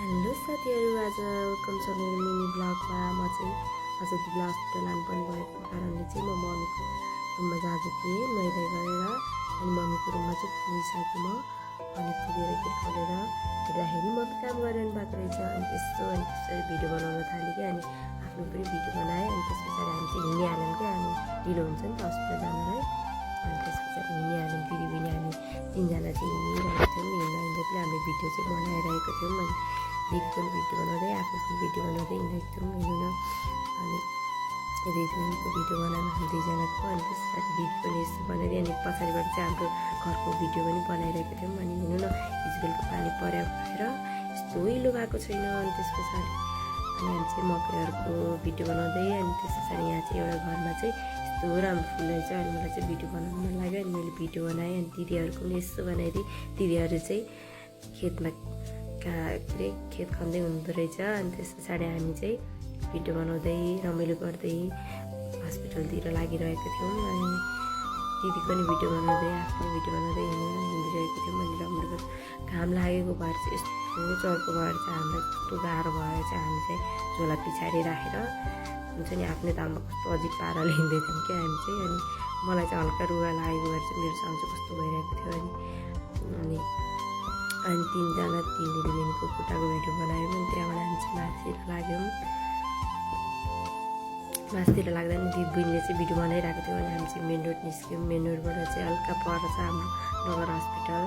Hello साथीहरू, आज welcome छ मेरो मिनी ब्लगमा। म चाहिँ आज दिदी हस्पिटल लानुपर्ने भएको कारणले चाहिँ म मम्मीको रुममा जाँदै थिएँ नुहाइधुवाइ गरेर। अनि मम्मीको रुममा चाहिँ पुगिसकेँ म। अनि पुगेर गेट खोलेर हेर्दाखेरि मम्मी काम गरिरहनु भएको रहेछ। अनि त्यसरी भिडियो बनाउन थालेँ कि अनि आफ्नो पनि भिडियो बनाएँ। अनि त्यस पछाडि हामी चाहिँ हिँडिहाल्यौँ कि अनि ढिलो हुन्छ नि त हस्पिटल जानलाई। अनि त्यस पछाडि हिँडिहाल्यौँ, दिदी बहिनी हामी तिनजना चाहिँ हिँडिरहेको थियौँ। हिँड्दा पनि हामीले भिडियो चाहिँ बनाइरहेको थियौँ। अनि दिदी पनि भिडियो बनाउँदै आफ्नो पनि भिडियो बनाउँदै हिँडेको थियौँ हेर्नु न। अनि दिदी बहिनीको भिडियो बनायौँ हामी दुईजनाको। अनि त्यस पछाडि दिदी पनि यस्तो बनाइदियो। अनि पछाडिबाट चाहिँ हाम्रो घरको भिडियो पनि बनाइरहेको थियौँ। अनि हेर्नु न, हिजोबेलुका पानी परेर यस्तो हिलो भएको छैन। अनि त्यस पछाडि अनि हामी चाहिँ मकैहरूको भिडियो बनाउँदै अनि त्यस पछाडि यहाँ चाहिँ एउटा घरमा चाहिँ यस्तो राम्रो फुल रहेछ। अनि मलाई चाहिँ भिडियो बनाउनु मन लाग्यो। अनि मैले भिडियो बनाएँ। अनि दिदीहरूको पनि यस्तो बनाइदिएँ। दिदीहरू चाहिँ खेतमा के अरे खेत खन्दै हुँदो रहेछ। अनि त्यस पछाडि हामी चाहिँ भिडियो बनाउँदै रमाइलो गर्दै हस्पिटलतिर लागिरहेको थियौँ। अनि दिदीको पनि भिडियो बनाउँदै आफ्नो भिडियो बनाउँदै हिँडिरहेको थियौँ। अनि रमाइलो घाम लागेको भएर चाहिँ यस्तो चर्को भएर चाहिँ हामीलाई कस्तो गाह्रो भएर चाहिँ हामी चाहिँ झोला पछाडि राखेर हुन्छ नि आफ्नै दाममा कस्तो अजिब पाराले हिँड्दै थियौँ क्या हामी चाहिँ। अनि मलाई चाहिँ हल्का रुगा लागेको भएर चाहिँ मेरो साउन्ड चाहिँ कस्तो भइरहेको थियो। अनि तिनजना तिन दिदी बहिनीको खुट्टाको भिडियो बनायौँ। अनि त्यहाँबाट हामी चाहिँ माथितिर लाग्यौँ। माथितिर लाग्दा नि दिदी बहिनीले चाहिँ भिडियो बनाइरहेको थियो। अनि हामी चाहिँ मेन रोड निस्क्यौँ। मेन रोडबाट चाहिँ हल्का पर छ हाम्रो नगर हस्पिटल।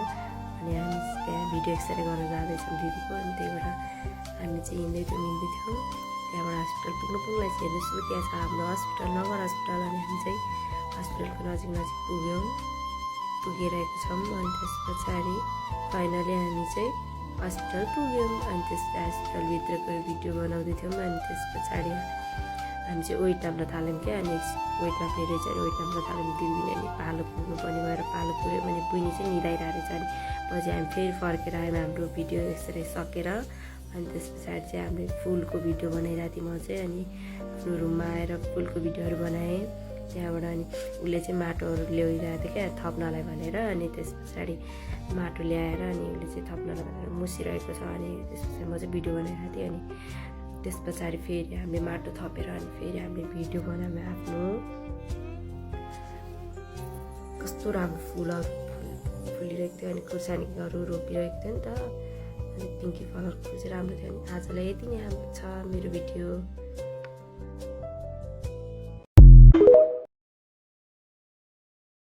अनि हामी त्यहाँ भिडियो एक्सरे गरेर जाँदैछौँ दिदीको। अनि त्यहीबाट हामी चाहिँ हिँड्दै थियौँ। त्यहाँबाट हस्पिटल पुग्नलाई चाहिँ हेर्नुहोस्, त्यहाँ छ हाम्रो हस्पिटल नगर हस्पिटल। अनि हामी चाहिँ हस्पिटलको नजिक पुगिरहेको छौँ। अनि त्यस पछाडि फाइनली हामी चाहिँ हस्पिटल पुग्यौँ। अनि त्यस हस्पिटलभित्रको भिडियो बनाउँदै थियौँ। अनि त्यस पछाडि हामी चाहिँ वेट नाप्न थाल्यौँ क्या। अनि वेट नाप्ने रहेछ। अनि वेट नाप्न थाल्यौँ, दिदीले पालो पुग्नुपर्ने भएर पालो पुग्यो भने बहिनी चाहिँ निदाइरहेको रहेछ। अनि पछि हामी फेरि फर्केर आयौँ हाम्रो भिडियो एक्सरे सकेर। अनि त्यस पछाडि चाहिँ हामीले फुलको भिडियो बनाइरहेको थिएँ म चाहिँ। अनि आफ्नो रुममा आएर फुलको भिडियोहरू बनाएँ त्यहाँबाट। अनि उसले चाहिँ माटोहरू ल्याइरहेको थियो क्या थप्नलाई भनेर। अनि त्यस पछाडि माटो ल्याएर अनि उसले चाहिँ थप्नलाई भनेर मुसिरहेको छ। अनि त्यस पछाडि म चाहिँ भिडियो बनाइरहेको थिएँ। अनि त्यस पछाडि फेरि हामीले माटो थपेर अनि फेरि हामीले भिडियो बनायौँ आफ्नो। कस्तो राम्रो फुलहरू फुलिरहेको थियो। अनि खुर्सानीहरू रोपिरहेको थियो नि त। अनि पिङ्की कलरको फुल चाहिँ राम्रो थियो। अनि आजलाई यति नै छ मेरो भिडियो।